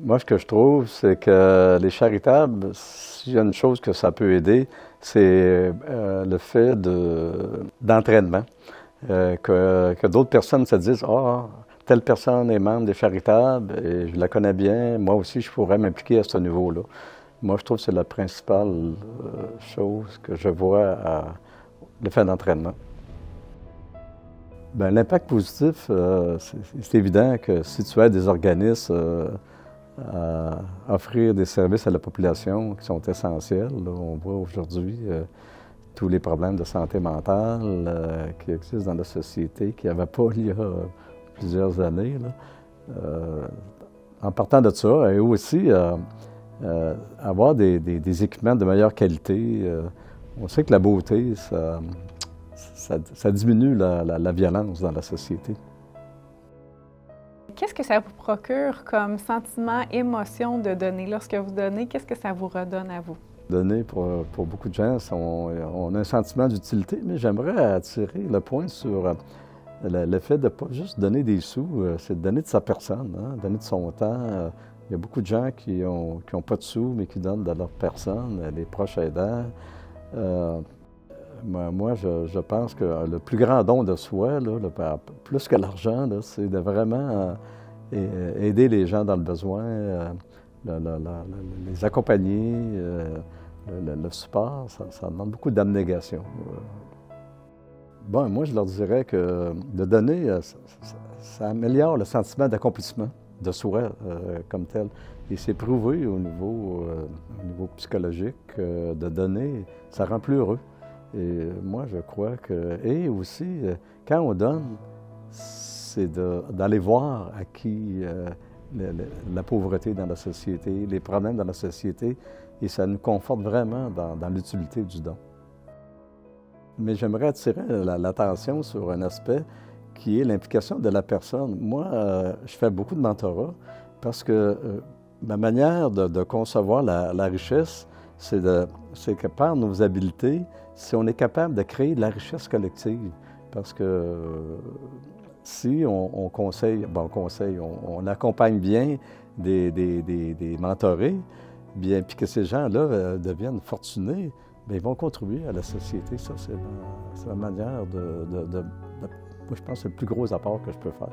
Moi, ce que je trouve, c'est que les charitables, s'il y a une chose que ça peut aider, c'est le fait d'entraînement. Que d'autres personnes se disent, ah, telle personne est membre des charitables et je la connais bien, moi aussi je pourrais m'impliquer à ce niveau-là. Moi, je trouve que c'est la principale chose que je vois à le fait d'entraînement. Bien, l'impact positif, c'est évident que si tu aides des organismes à offrir des services à la population qui sont essentiels, là, on voit aujourd'hui tous les problèmes de santé mentale qui existent dans la société, qu'il n'y avait pas il y a plusieurs années. Là. En partant de ça, et aussi avoir des équipements de meilleure qualité. On sait que la beauté, ça diminue la violence dans la société. Qu'est-ce que ça vous procure comme sentiment, émotion de donner? Lorsque vous donnez, qu'est-ce que ça vous redonne à vous? Donner, pour beaucoup de gens, on a un sentiment d'utilité, mais j'aimerais attirer le point sur le fait de ne pas juste donner des sous, c'est de donner de sa personne, hein, donner de son temps. Il y a beaucoup de gens qui ont pas de sous, mais qui donnent de leur personne, les proches aidants. Moi, je pense que le plus grand don de soi, là, plus que l'argent, c'est de vraiment aider les gens dans le besoin, les accompagner, le support, ça demande beaucoup d'abnégation. Bon, moi, je leur dirais que de donner, ça améliore le sentiment d'accomplissement de soi comme tel. Et c'est prouvé au niveau psychologique de donner, ça rend plus heureux. Et moi, je crois que... Et aussi, quand on donne, c'est d'aller voir à qui la pauvreté dans la société, les problèmes dans la société, et ça nous conforte vraiment dans l'utilité du don. Mais j'aimerais attirer l'attention sur un aspect qui est l'implication de la personne. Moi, je fais beaucoup de mentorat parce que ma manière de concevoir la richesse, c'est que par nos habiletés, si on est capable de créer de la richesse collective, parce que si on conseille, on accompagne bien des mentorés, bien, puis que ces gens-là deviennent fortunés, bien, ils vont contribuer à la société. Ça, c'est la manière moi, je pense que c'est le plus gros apport que je peux faire.